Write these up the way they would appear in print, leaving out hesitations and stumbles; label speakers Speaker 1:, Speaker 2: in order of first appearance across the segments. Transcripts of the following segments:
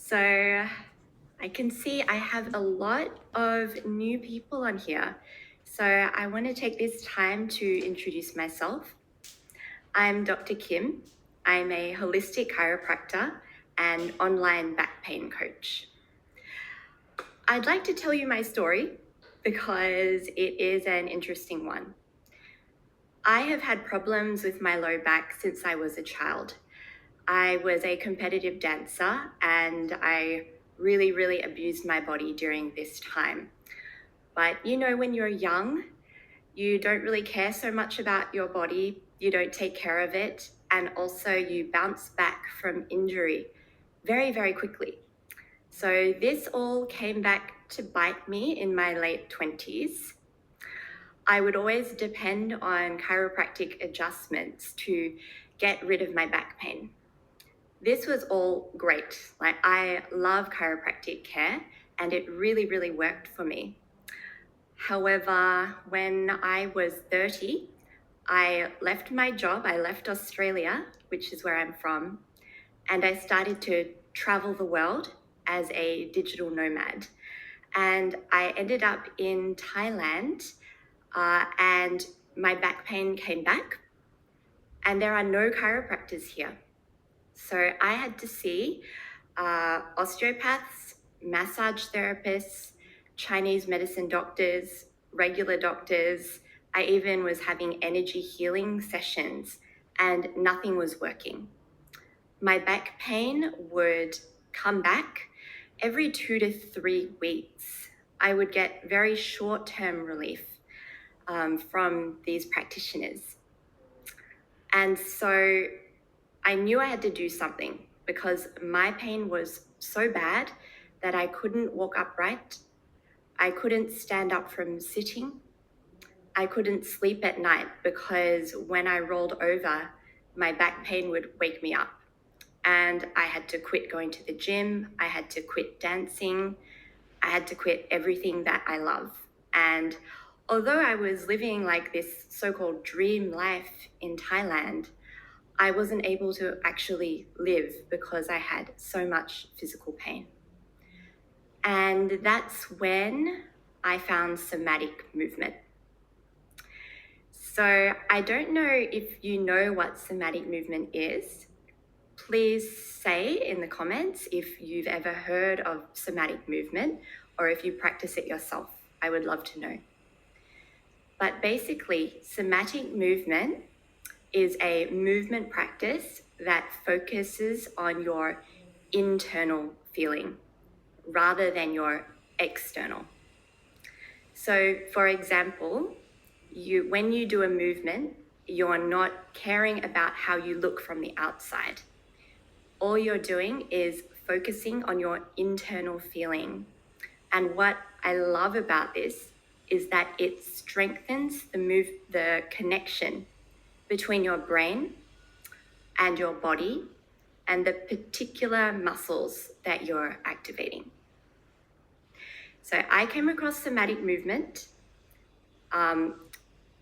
Speaker 1: So I can see I have a lot of new people on here. So I want to take this time to introduce myself. I'm Dr. Kim. I'm a holistic chiropractor and online back pain coach. I'd like to tell you my story because it is an interesting one. I have had problems with my low back since I was a child. I was a competitive dancer and I really abused my body during this time. But you know, when you're young, you don't really care so much about your body, you don't take care of it, and also you bounce back from injury very quickly. So this all came back to bite me in my late 20s. I would always depend on chiropractic adjustments to get rid of my back pain. This was all great. Like, I love chiropractic care and it really worked for me. However, when I was 30, I left my job. I left Australia, which is where I'm from, and I started to travel the world as a digital nomad. And I ended up in Thailand, and my back pain came back, and there are no chiropractors here. So I had to see osteopaths, massage therapists, Chinese medicine doctors, regular doctors. I even was having energy healing sessions and nothing was working. My back pain would come back every 2 to 3 weeks. I would get very short-term relief from these practitioners. And so I knew I had to do something because my pain was so bad that I couldn't walk upright. I couldn't stand up from sitting. I couldn't sleep at night because when I rolled over, my back pain would wake me up. And I had to quit going to the gym. I had to quit dancing. I had to quit everything that I love. And although I was living like this so-called dream life in Thailand, I wasn't able to actually live because I had so much physical pain. And that's when I found somatic movement. So I don't know if you know what somatic movement is. Please say in the comments if you've ever heard of somatic movement or if you practice it yourself. I would love to know. But basically, somatic movement is a movement practice that focuses on your internal feeling rather than your external. So for example, when you do a movement, you're not caring about how you look from the outside. All you're doing is focusing on your internal feeling. And what I love about this is that it strengthens the connection between your brain and your body and the particular muscles that you're activating. So I came across somatic movement.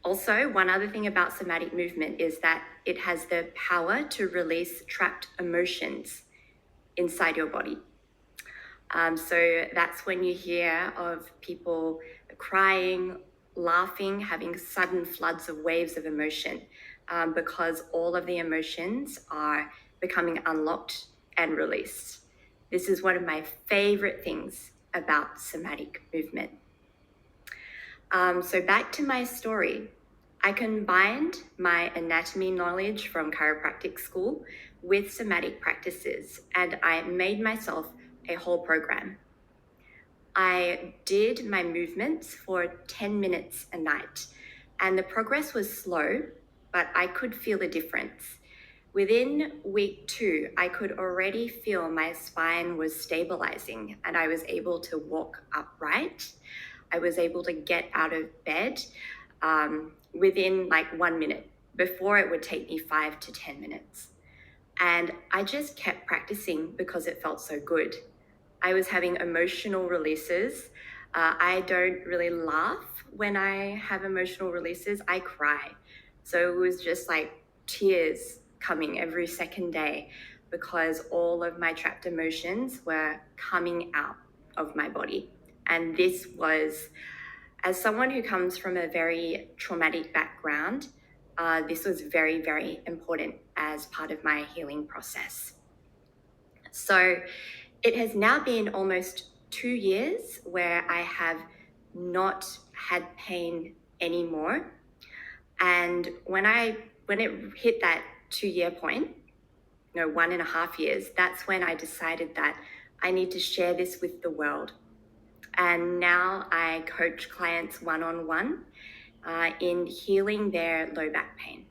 Speaker 1: Also, one other thing about somatic movement is that it has the power to release trapped emotions inside your body. So that's when you hear of people crying, laughing, having sudden floods of waves of emotion, because all of the emotions are becoming unlocked and released. This is one of my favorite things about somatic movement. So back to my story. I combined my anatomy knowledge from chiropractic school with somatic practices, and I made myself a whole program. I did my movements for 10 minutes a night, and the progress was slow, but I could feel a difference. Within week 2, I could already feel my spine was stabilizing and I was able to walk upright. I was able to get out of bed within like 1 minute. Before, it would take me 5 to 10 minutes. And I just kept practicing because it felt so good. I was having emotional releases. I don't really laugh when I have emotional releases. I cry. So it was just like tears coming every second day. because all of my trapped emotions were coming out of my body. And this was, as someone who comes from a very traumatic background, this was very, very important as part of my healing process. So it has now been almost 2 years where I have not had pain anymore. And when it hit that 2-year point, 1.5 years, that's when I decided that I need to share this with the world. And now I coach clients one-on-one in healing their low back pain.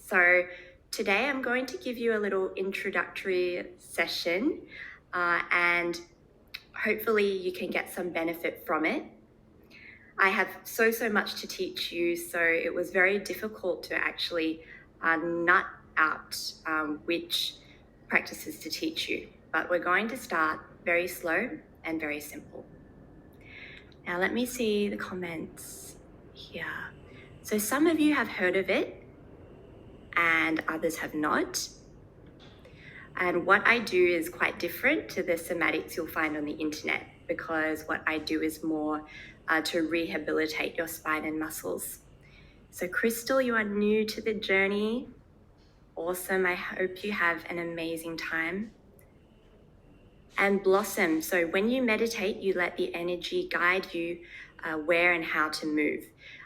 Speaker 1: So today I'm going to give you a little introductory session and hopefully you can get some benefit from it. I have so much to teach you, so it was very difficult to actually nut out which practices to teach you. But we're going to start very slow and very simple. Now let me see the comments here. So some of you have heard of it and others have not. And what I do is quite different to the somatics you'll find on the internet, because what I do is more to rehabilitate your spine and muscles. So Crystal, you are new to the journey. Awesome, I hope you have an amazing time. And Blossom, so when you meditate, you let the energy guide you where and how to move.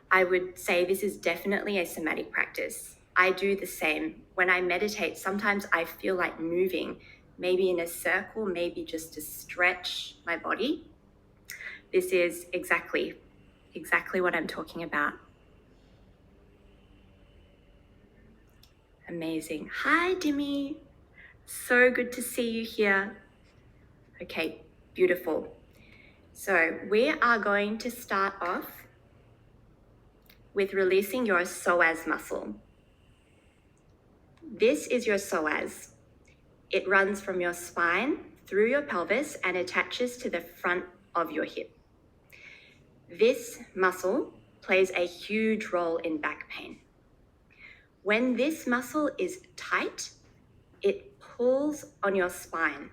Speaker 1: I would say this is definitely a somatic practice. I do the same. When I meditate, sometimes I feel like moving, maybe in a circle, maybe just to stretch my body. This is exactly what I'm talking about. Amazing. Hi, Dimmy. So good to see you here. Okay, beautiful. So we are going to start off with releasing your psoas muscle. This is your psoas. It runs from your spine through your pelvis and attaches to the front of your hip. This muscle plays a huge role in back pain. When this muscle is tight, it pulls on your spine,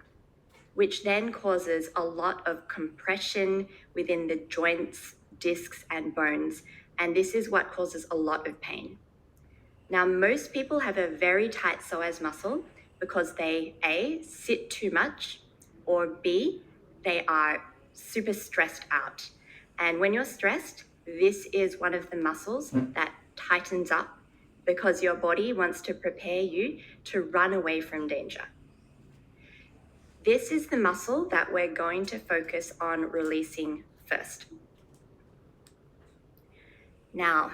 Speaker 1: which then causes a lot of compression within the joints, discs, and bones. And this is what causes a lot of pain. Now, most people have a very tight psoas muscle because they A, sit too much, or B, they are super stressed out. And when you're stressed, this is one of the muscles that tightens up because your body wants to prepare you to run away from danger. This is the muscle that we're going to focus on releasing first. Now,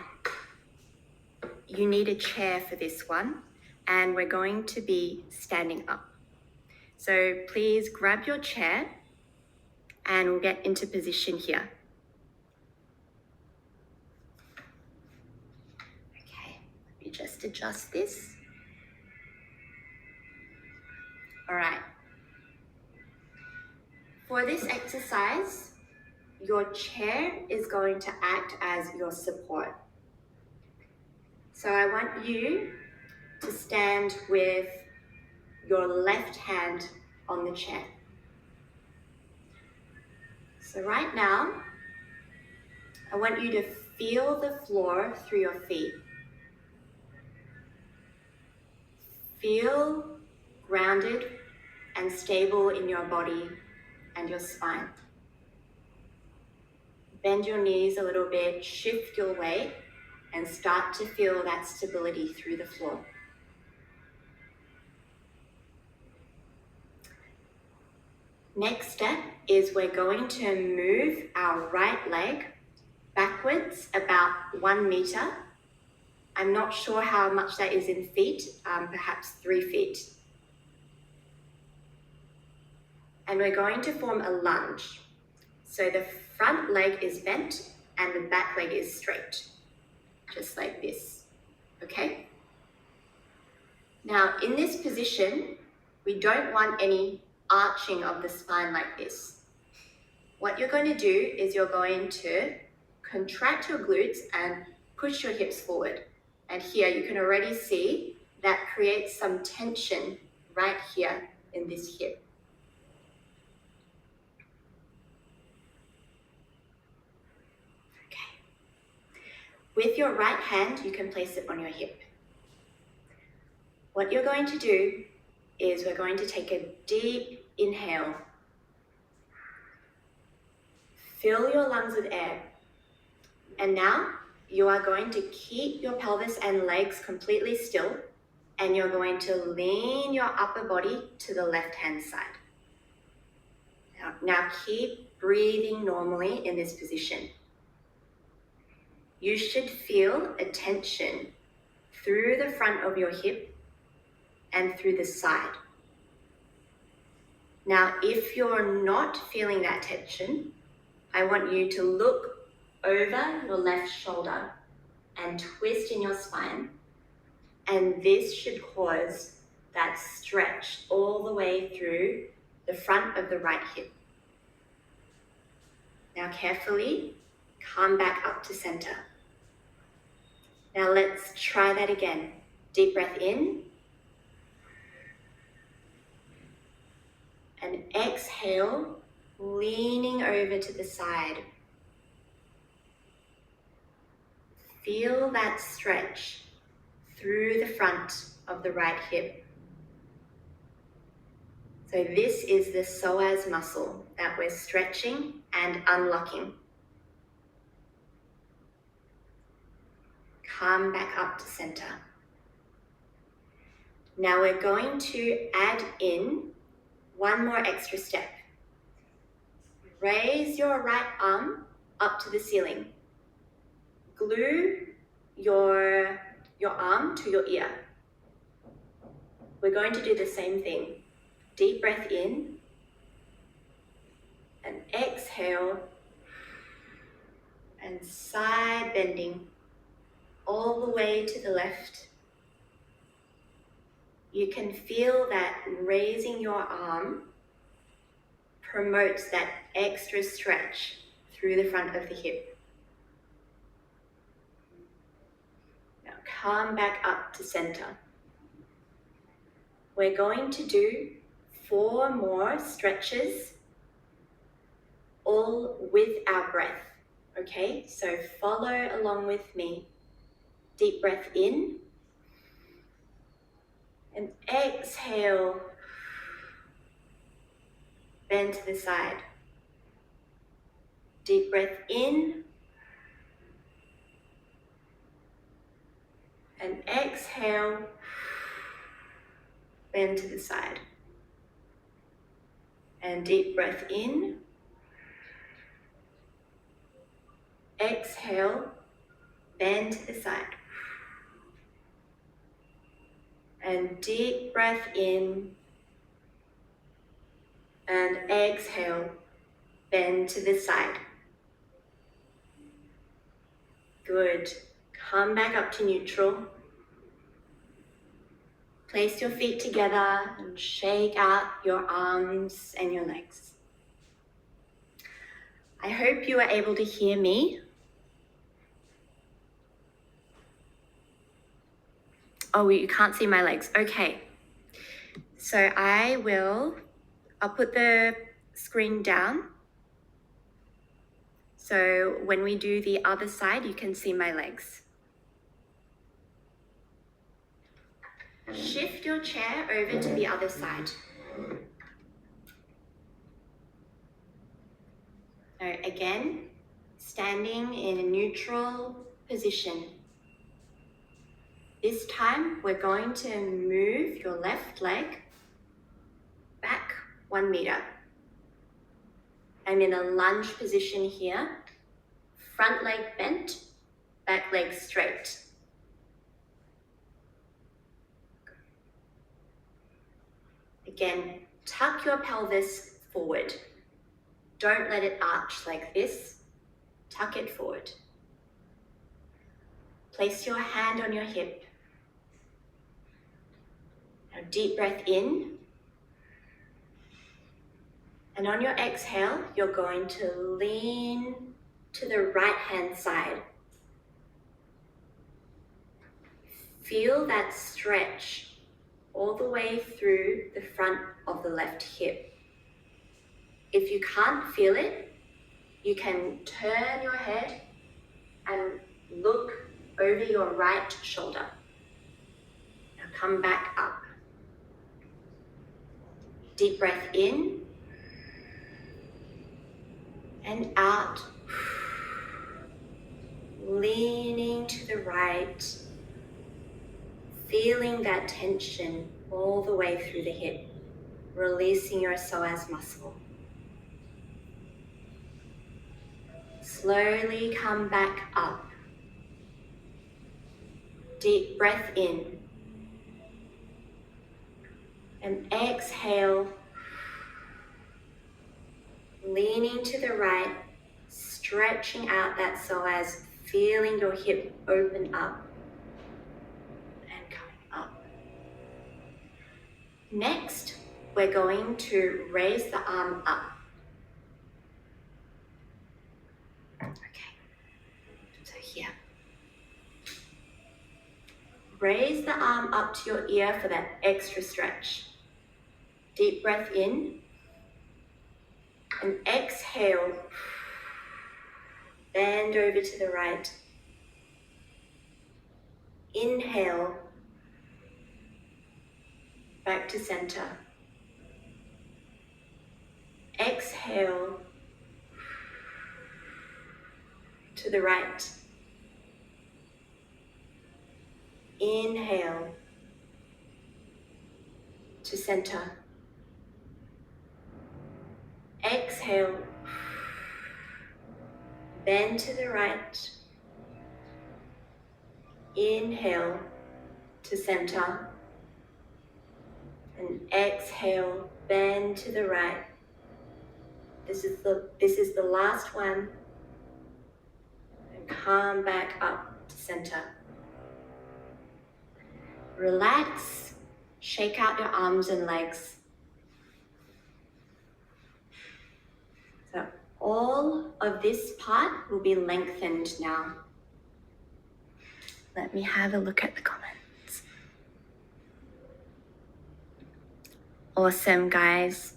Speaker 1: you need a chair for this one, and we're going to be standing up. So please grab your chair and we'll get into position here. Okay, let me just adjust this. All right. For this exercise, your chair is going to act as your support. So I want you to stand with your left hand on the chair. So right now, I want you to feel the floor through your feet. Feel grounded and stable in your body and your spine. Bend your knees a little bit, shift your weight, and start to feel that stability through the floor. Next step is we're going to move our right leg backwards about 1 meter. I'm not sure how much that is in feet, perhaps 3 feet. And we're going to form a lunge. So the front leg is bent and the back leg is straight, just like this, okay? Now in this position, we don't want any arching of the spine like this. What you're going to do is you're going to contract your glutes and push your hips forward. And here you can already see that creates some tension right here in this hip. Okay. With your right hand, you can place it on your hip. What you're going to do is we're going to take a deep inhale. Fill your lungs with air. And now you are going to keep your pelvis and legs completely still, and you're going to lean your upper body to the left-hand side. Now keep breathing normally in this position. You should feel a tension through the front of your hip and through the side. Now, if you're not feeling that tension, I want you to look over your left shoulder and twist in your spine. And this should cause that stretch all the way through the front of the right hip. Now carefully come back up to center. Now let's try that again. Deep breath in. And exhale, leaning over to the side. Feel that stretch through the front of the right hip. So this is the psoas muscle that we're stretching and unlocking. Come back up to center. Now we're going to add in one more extra step. Raise your right arm up to the ceiling. Glue your arm to your ear. We're going to do the same thing. Deep breath in and exhale and side bending all the way to the left. You can feel that raising your arm promotes that extra stretch through the front of the hip. Now come back up to center. We're going to do 4 more stretches, all with our breath. Okay, so follow along with me. Deep breath in and exhale. Bend to the side. Deep breath in and exhale. Bend to the side. And deep breath in. Exhale. Bend to the side. And deep breath in. And exhale. Bend to the side. Good. Come back up to neutral. Place your feet together and shake out your arms and your legs. I hope you are able to hear me. Oh, you can't see my legs. Okay. So I'll put the screen down. So when we do the other side, you can see my legs. Shift your chair over to the other side. So again, standing in a neutral position. This time, we're going to move your left leg back 1 meter. I'm in a lunge position here. Front leg bent, back leg straight. Again, tuck your pelvis forward. Don't let it arch like this. Tuck it forward. Place your hand on your hip. Now deep breath in. And on your exhale, you're going to lean to the right hand side. Feel that stretch all the way through the front of the left hip. If you can't feel it, you can turn your head and look over your right shoulder. Now come back up. Deep breath in and out. Leaning to the right, feeling that tension all the way through the hip, releasing your psoas muscle. Slowly come back up. Deep breath in and exhale, leaning to the right, stretching out that psoas, feeling your hip open up and coming up. Next, we're going to raise the arm up. Okay, so here. Raise the arm up to your ear for that extra stretch. Deep breath in and exhale. Bend over to the right. Inhale. Back to center. Exhale. To the right. Inhale. To center. Exhale. Bend to the right. Inhale to center. And exhale, bend to the right. This is the last one. And come back up to center. Relax. Shake out your arms and legs. So all of this part will be lengthened now. Let me have a look at the comments. Awesome, guys.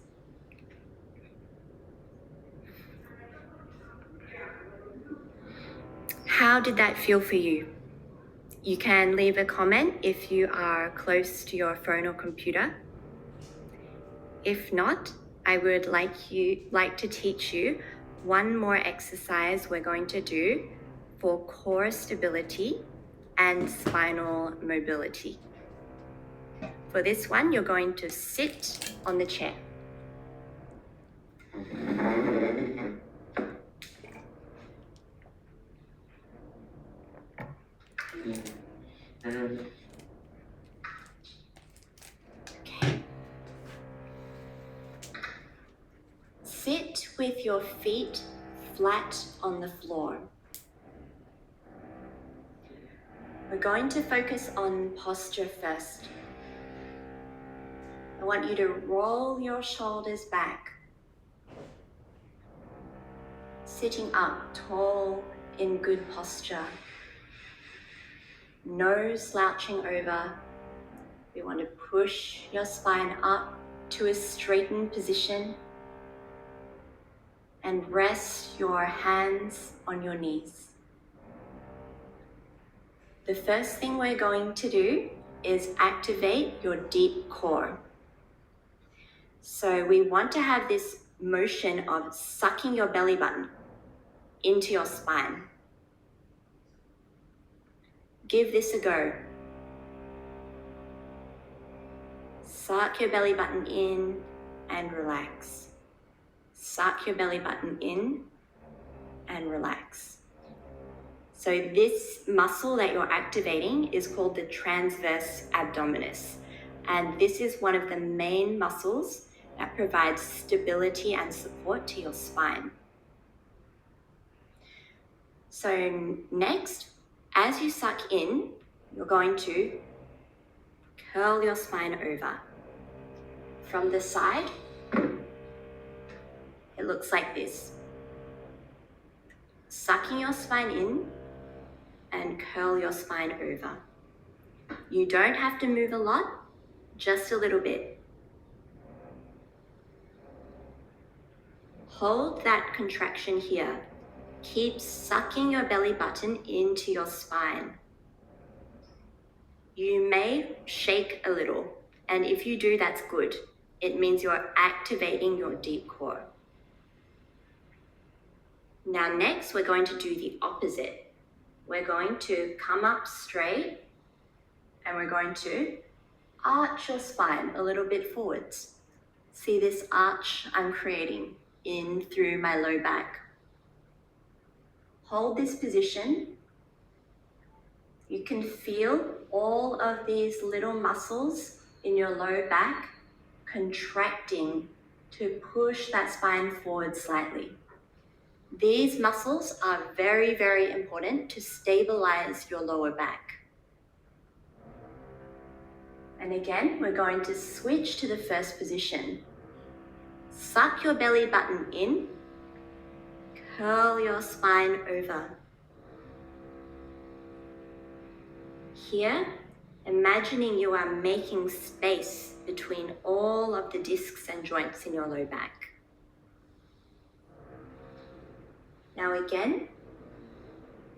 Speaker 1: How did that feel for you? You can leave a comment if you are close to your phone or computer. If not, I would like to teach you one more exercise we're going to do for core stability and spinal mobility. For this one, you're going to sit on the chair. Okay. Sit with your feet flat on the floor. We're going to focus on posture first. I want you to roll your shoulders back. Sitting up tall in good posture. No slouching over. We want to push your spine up to a straightened position and rest your hands on your knees. The first thing we're going to do is activate your deep core. So we want to have this motion of sucking your belly button into your spine. Give this a go. Suck your belly button in and relax. Suck your belly button in and relax. So this muscle that you're activating is called the transverse abdominis. And this is one of the main muscles that provides stability and support to your spine. So next, as you suck in, you're going to curl your spine over. From the side, it looks like this. Sucking your spine in and curl your spine over. You don't have to move a lot, just a little bit. Hold that contraction here. Keep sucking your belly button into your spine. You may shake a little, and if you do, that's good. It means you're activating your deep core. Now next, we're going to do the opposite. We're going to come up straight, and we're going to arch your spine a little bit forwards. See this arch I'm creating in through my low back. Hold this position. You can feel all of these little muscles in your low back contracting to push that spine forward slightly. These muscles are very, very important to stabilize your lower back. And again, we're going to switch to the first position. Suck your belly button in, curl your spine over. Here, imagining you are making space between all of the discs and joints in your low back. Now again,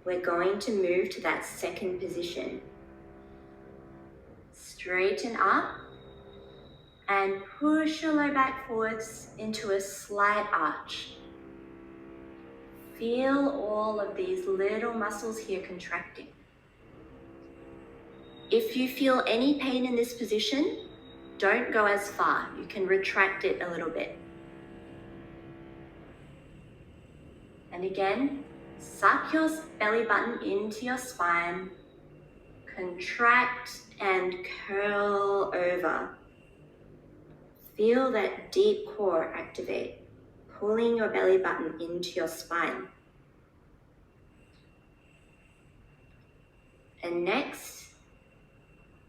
Speaker 1: we're going to move to that second position. Straighten up and push your low back forwards into a slight arch. Feel all of these little muscles here contracting. If you feel any pain in this position, don't go as far. You can retract it a little bit. And again, suck your belly button into your spine, contract and curl over. Feel that deep core activate, pulling your belly button into your spine. And next,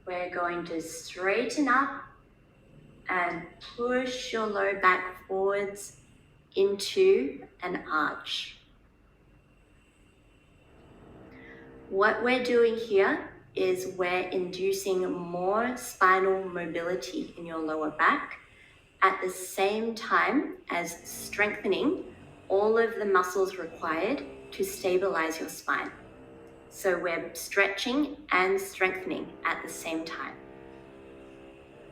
Speaker 1: we're going to straighten up and push your low back forwards into an arch. What we're doing here is we're inducing more spinal mobility in your lower back at the same time as strengthening all of the muscles required to stabilize your spine. So we're stretching and strengthening at the same time.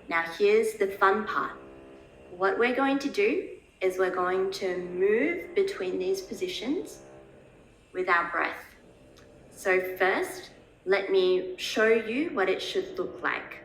Speaker 1: Now here's the fun part. What we're going to do is we're going to move between these positions with our breath. So first, let me show you what it should look like.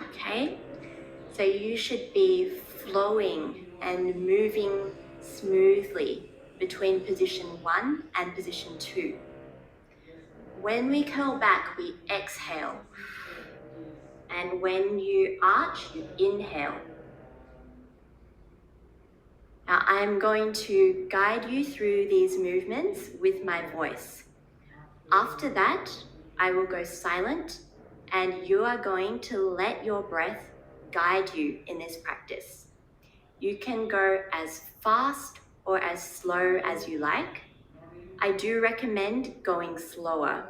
Speaker 1: Okay, so you should be flowing and moving smoothly between position 1 and position 2. When we curl back, we exhale. And when you arch, you inhale. Now I'm going to guide you through these movements with my voice. After that, I will go silent and you are going to let your breath guide you in this practice. You can go as fast or as slow as you like. I do recommend going slower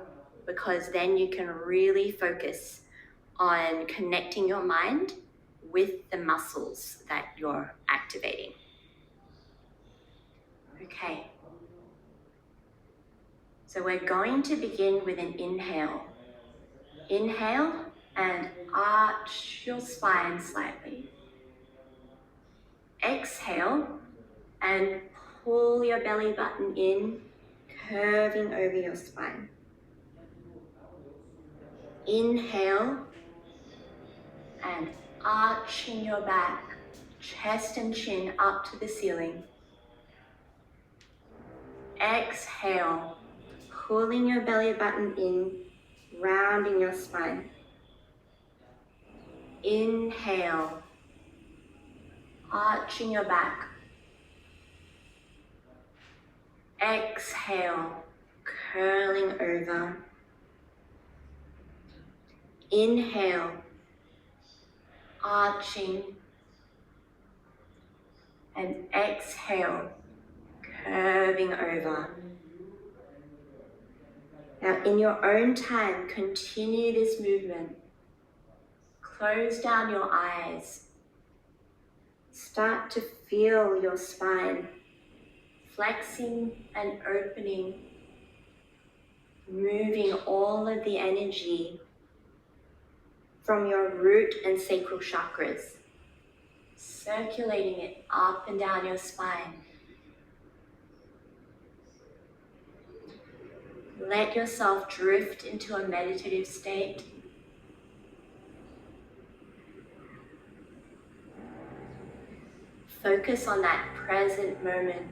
Speaker 1: because then you can really focus on connecting your mind with the muscles that you're activating. Okay. So we're going to begin with an inhale. Inhale and arch your spine slightly. Exhale and pull your belly button in, curving over your spine. Inhale and arching your back, chest and chin up to the ceiling. Exhale, pulling your belly button in, rounding your spine. Inhale, arching your back. Exhale, curling over. Inhale, arching, and exhale, curving over. Now, in your own time, continue this movement. Close down your eyes. Start to feel your spine flexing and opening, moving all of the energy from your root and sacral chakras, circulating it up and down your spine. Let yourself drift into a meditative state. Focus on that present moment.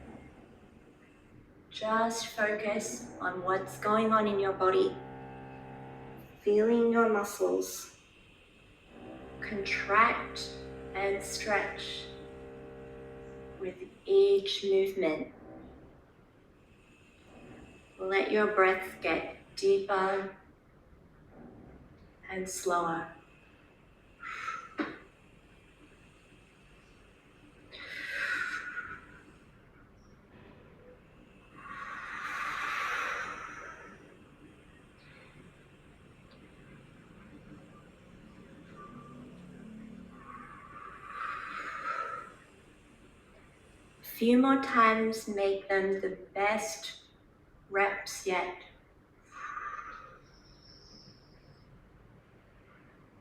Speaker 1: Just focus on what's going on in your body. Feeling your muscles contract and stretch with each movement. Let your breath get deeper and slower. A few more times, make them the best reps yet.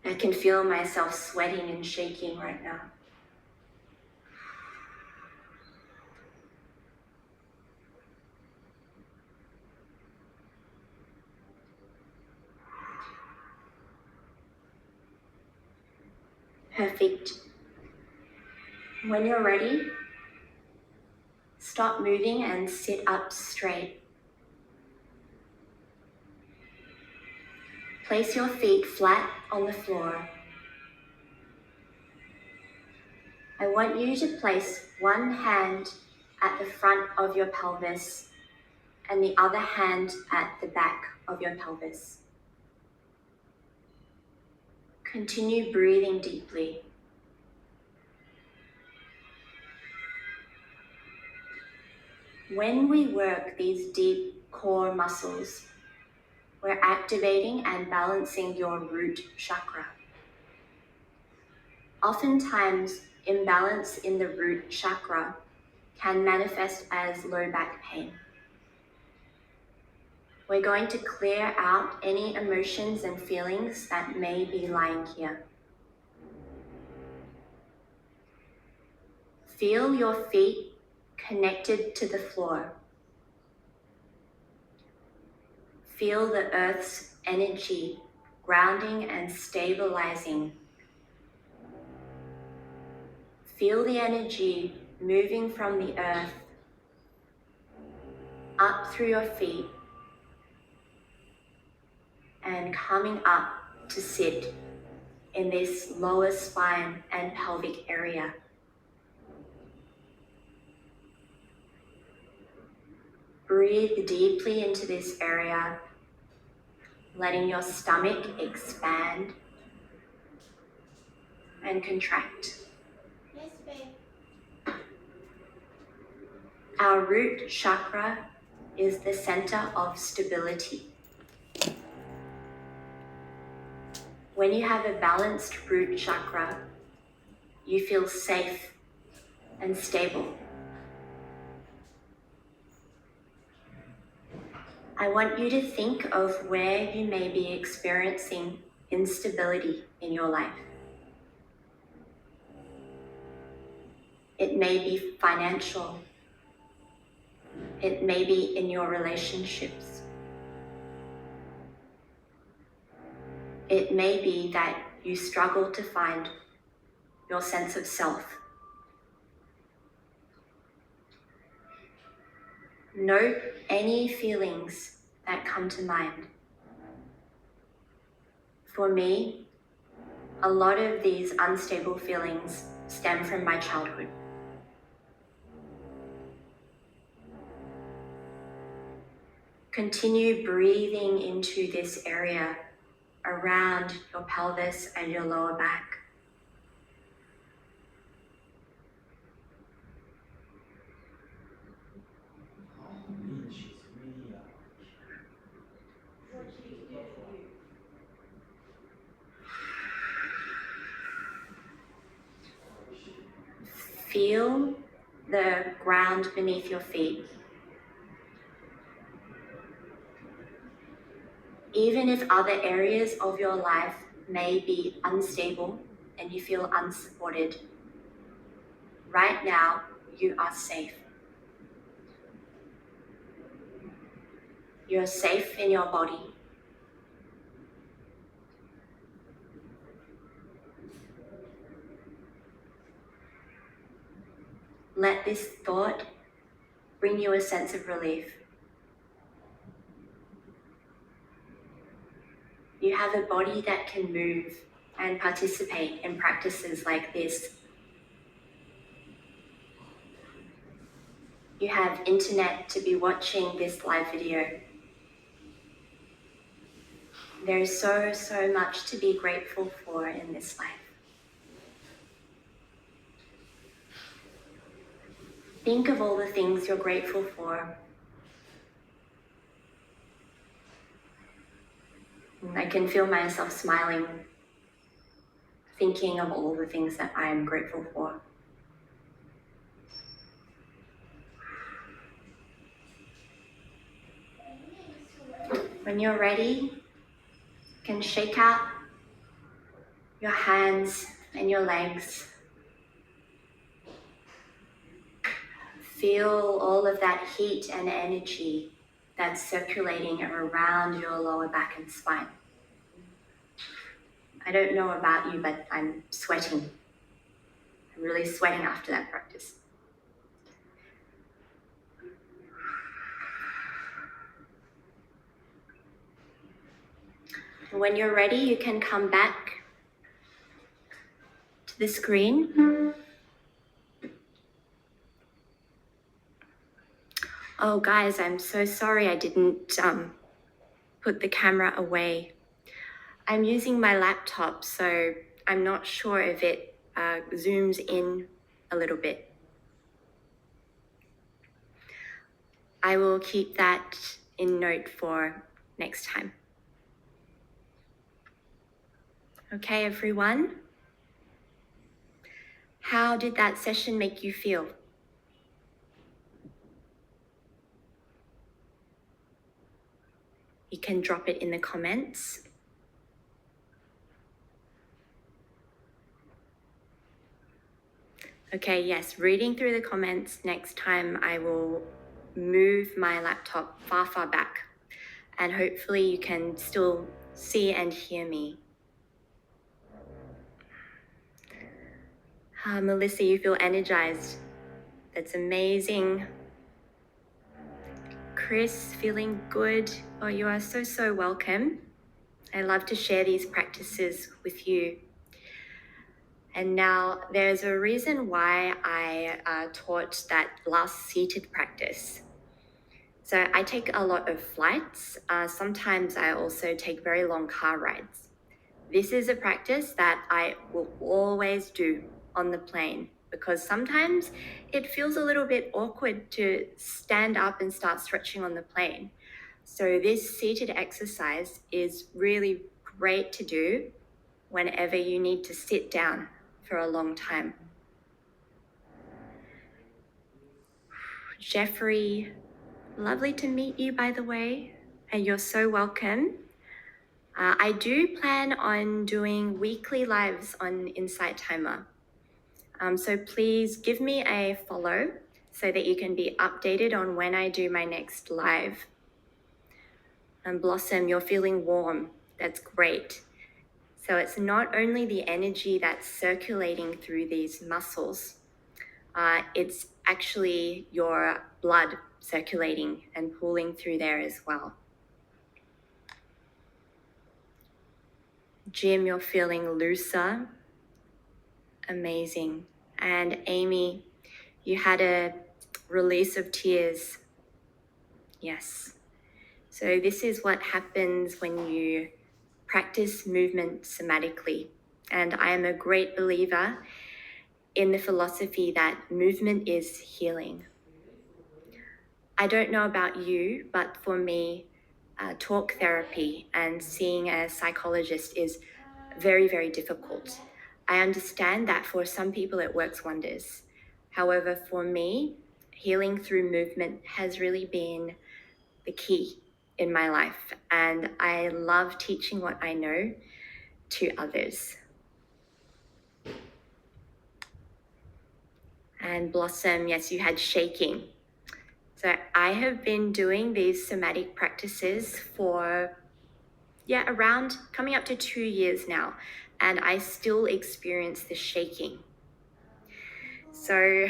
Speaker 1: I can feel myself sweating and shaking right now. Perfect. When you're ready, stop moving and sit up straight. Place your feet flat on the floor. I want you to place one hand at the front of your pelvis and the other hand at the back of your pelvis. Continue breathing deeply. When we work these deep core muscles, we're activating and balancing your root chakra. Oftentimes, imbalance in the root chakra can manifest as low back pain. We're going to clear out any emotions and feelings that may be lying here. Feel your feet connected to the floor. Feel the earth's energy grounding and stabilizing. Feel the energy moving from the earth up through your feet and coming up to sit in this lower spine and pelvic area. Breathe deeply into this area, letting your stomach expand and contract.
Speaker 2: Yes, babe.
Speaker 1: Our root chakra is the center of stability. When you have a balanced root chakra, you feel safe and stable. I want you to think of where you may be experiencing instability in your life. It may be financial. It may be in your relationships. It may be that you struggle to find your sense of self. Note any feelings that come to mind. For me, a lot of these unstable feelings stem from my childhood. Continue breathing into this area around your pelvis and your lower back. Feel the ground beneath your feet. Even if other areas of your life may be unstable and you feel unsupported, right now you are safe. You're safe in your body. Let this thought bring you a sense of relief. You have a body that can move and participate in practices like this. You have internet to be watching this live video. There is so much to be grateful for in this life. Think of all the things you're grateful for. I can feel myself smiling, thinking of all the things that I am grateful for. When you're ready, you can shake out your hands and your legs. Feel all of that heat and energy that's circulating around your lower back and spine. I don't know about you, but I'm sweating. I'm really sweating after that practice. When you're ready, you can come back to the screen. Oh guys, I'm so sorry I didn't put the camera away. I'm using my laptop, so I'm not sure if it zooms in a little bit. I will keep that in note for next time. Okay, everyone. How did that session make you feel? You can drop it in the comments. Okay, yes, reading through the comments. Next time I will move my laptop far back and hopefully you can still see and hear me. Melissa, you feel energized. That's amazing. Chris, feeling good. Oh, you are so welcome. I love to share these practices with you. And now there's a reason why I taught that last seated practice. So I take a lot of flights. Sometimes I also take very long car rides. This is a practice that I will always do on the plane because sometimes it feels a little bit awkward to stand up and start stretching on the plane. So this seated exercise is really great to do whenever you need to sit down for a long time. Jeffrey, lovely to meet you, by the way, and you're so welcome. I do plan on doing weekly lives on Insight Timer. So please give me a follow so that you can be updated on when I do my next live. And Blossom, you're feeling warm. That's great. So it's not only the energy that's circulating through these muscles, it's actually your blood circulating and pooling through there as well. Jim, you're feeling looser. Amazing. And Amy, you had a release of tears. Yes. So this is what happens when you practice movement somatically. And I am a great believer in the philosophy that movement is healing. I don't know about you, but for me, talk therapy and seeing a psychologist is very, very difficult. I understand that for some people it works wonders. However, for me, healing through movement has really been the key in my life, and I love teaching what I know to others. And Blossom, yes, you had shaking. So I have been doing these somatic practices for around coming up to 2 years now, and I still experience the shaking. So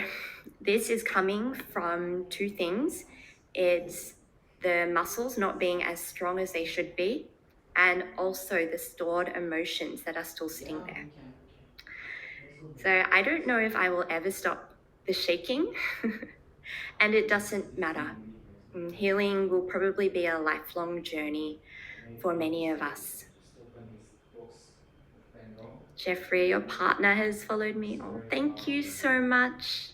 Speaker 1: this is coming from two things. It's the muscles not being as strong as they should be, and also the stored emotions that are still sitting there.
Speaker 3: We can. Let's go there.
Speaker 1: So I don't know if I will ever stop the shaking, and it doesn't matter. Healing will probably be a lifelong journey for many of us.
Speaker 3: Just open this box of Pandora.
Speaker 1: Jeffrey, your partner has followed me. Oh, thank you so much.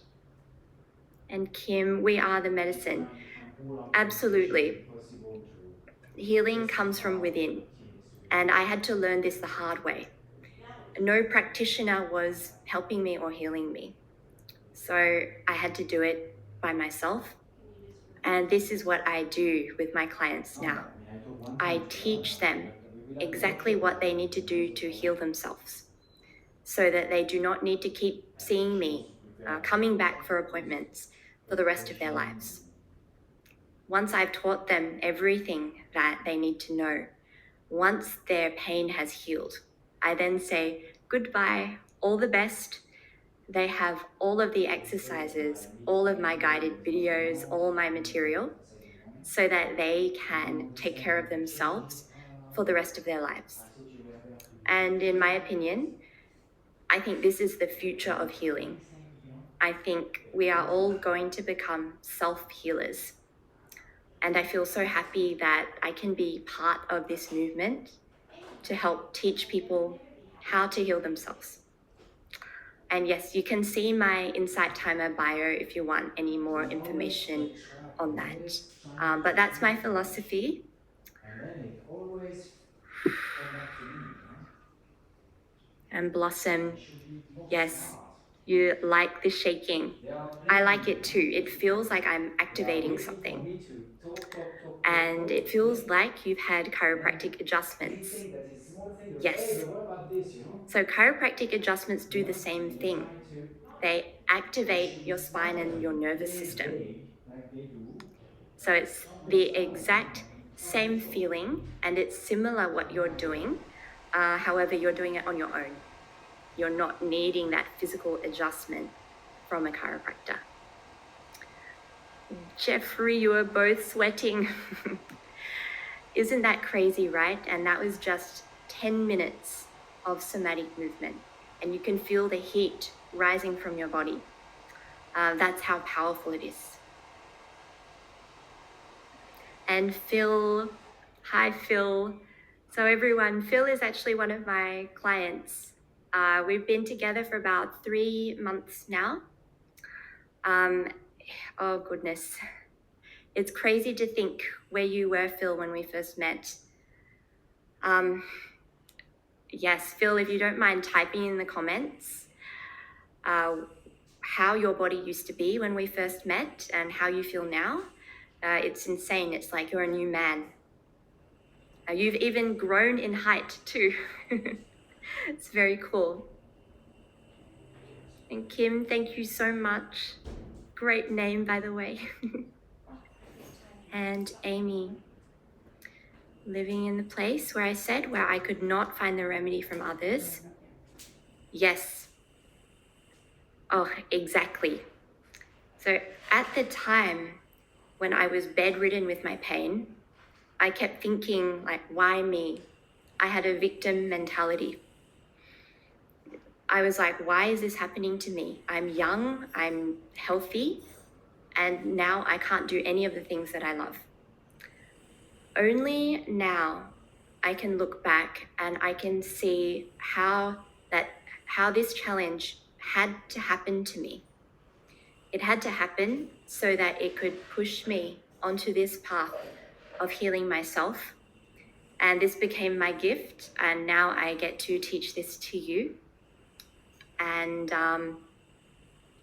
Speaker 1: And Kim, we are the medicine. Absolutely. Healing comes from within, and I had to learn this the hard way. No practitioner was helping me or healing me. So I had to do it by myself. And this is what I do with my clients now. I teach them exactly what they need to do to heal themselves so that they do not need to keep seeing me, coming back for appointments for the rest of their lives. Once I've taught them everything that they need to know, once their pain has healed, I then say, goodbye, all the best. They have all of the exercises, all of my guided videos, all my material, so that they can take care of themselves for the rest of their lives. And in my opinion, I think this is the future of healing. I think we are all going to become self-healers. And I feel so happy that I can be part of this movement to help teach people how to heal themselves. And yes, you can see my Insight Timer bio if you want any more information on that. But that's my philosophy.
Speaker 3: And then it always come back to me,
Speaker 1: And Blossom,
Speaker 3: It should be more
Speaker 1: yes,
Speaker 3: smart.
Speaker 1: you like the shaking.
Speaker 3: There are
Speaker 1: I
Speaker 3: plenty-
Speaker 1: like it too. It feels like I'm
Speaker 3: They are
Speaker 1: activating
Speaker 3: waiting for
Speaker 1: something.
Speaker 3: me to talk,
Speaker 1: And it feels like you've had chiropractic
Speaker 3: They
Speaker 1: adjustments.
Speaker 3: think that it's small thing.
Speaker 1: Yes.
Speaker 3: Hey, but what about this,
Speaker 1: So chiropractic adjustments do the same
Speaker 3: You're
Speaker 1: thing.
Speaker 3: trying to-
Speaker 1: They activate your spine and your nervous
Speaker 3: They
Speaker 1: system.
Speaker 3: big, like they do.
Speaker 1: So it's the exact same feeling, and it's similar what you're doing. However, you're doing it on your own. You're not needing that physical adjustment from a chiropractor. Jeffrey, you are both sweating. Isn't that crazy, right? And that was just 10 minutes of somatic movement. And you can feel the heat rising from your body. That's how powerful it is. And Phil, hi Phil. So everyone, Phil is actually one of my clients. We've been together for about 3 months now. Oh goodness. It's crazy to think where you were, Phil, when we first met. Yes, Phil, if you don't mind typing in the comments how your body used to be when we first met and how you feel now. It's insane. It's like you're a new man. You've even grown in height too. It's very cool. And Kim, thank you so much. Great name, by the way. And Amy, living in the place where I said where I could not find the remedy from others. Yes. Oh, exactly. So at the time when I was bedridden with my pain, I kept thinking, like, why me? I had a victim mentality. I was like, why is this happening to me? I'm young, I'm healthy, and now I can't do any of the things that I love. Only now I can look back and I can see how this challenge had to happen to me. It had to happen so that it could push me onto this path of healing myself. And this became my gift, and now I get to teach this to you and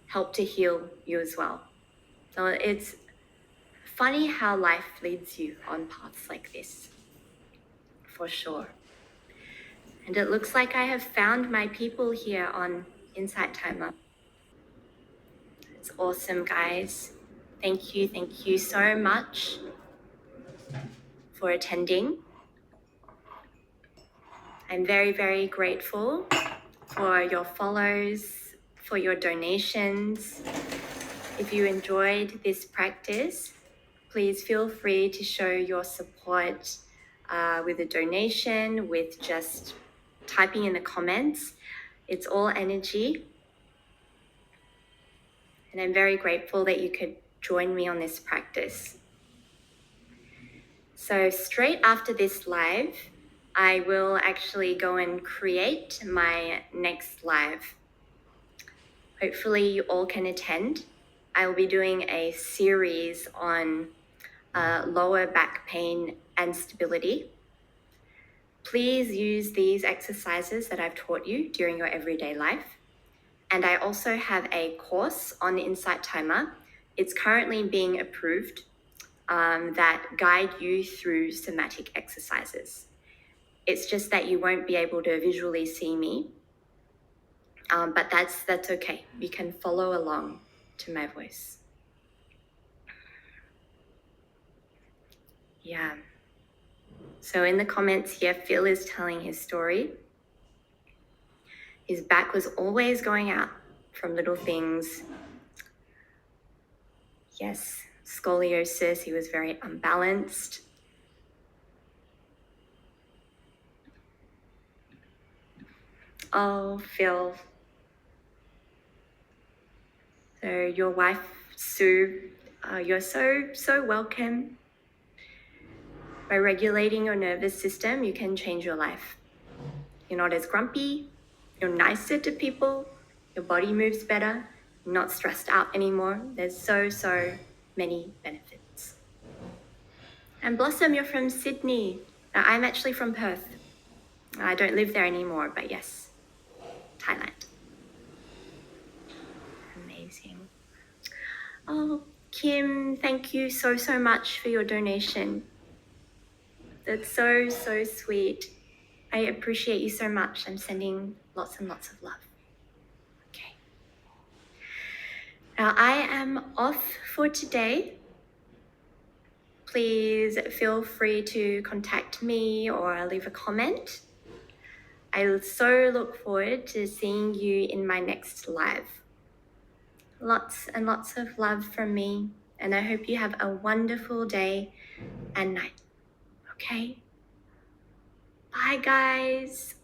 Speaker 1: help to heal you as well. So it's funny how life leads you on paths like this, for sure. And it looks like I have found my people here on Insight Timer. It's awesome, guys. Thank you so much for attending. I'm very, very grateful for your follows, for your donations. If you enjoyed this practice, please feel free to show your support with a donation, with just typing in the comments. It's all energy. And I'm very grateful that you could join me on this practice. So straight after this live, I will actually go and create my next live. Hopefully you all can attend. I will be doing a series on lower back pain and stability. Please use these exercises that I've taught you during your everyday life. And I also have a course on the Insight Timer. It's currently being approved that guide you through somatic exercises. It's just that you won't be able to visually see me, but that's okay. You can follow along to my voice. Yeah. So in the comments here, Phil is telling his story. His back was always going out from little things. Yes, scoliosis, he was very unbalanced. Oh, Phil. So your wife, Sue, you're so welcome. By regulating your nervous system, you can change your life. You're not as grumpy, you're nicer to people, your body moves better, you're not stressed out anymore. There's so many benefits. And Blossom, you're from Sydney. I'm actually from Perth. I don't live there anymore, but yes, Thailand. Amazing. Oh, Kim, thank you so much for your donation. That's so sweet. I appreciate you so much. I'm sending lots and lots of love. Okay. Now I am off for today. Please feel free to contact me or leave a comment. I so look forward to seeing you in my next live. Lots and lots of love from me, and I hope you have a wonderful day and night. Okay? Bye, guys.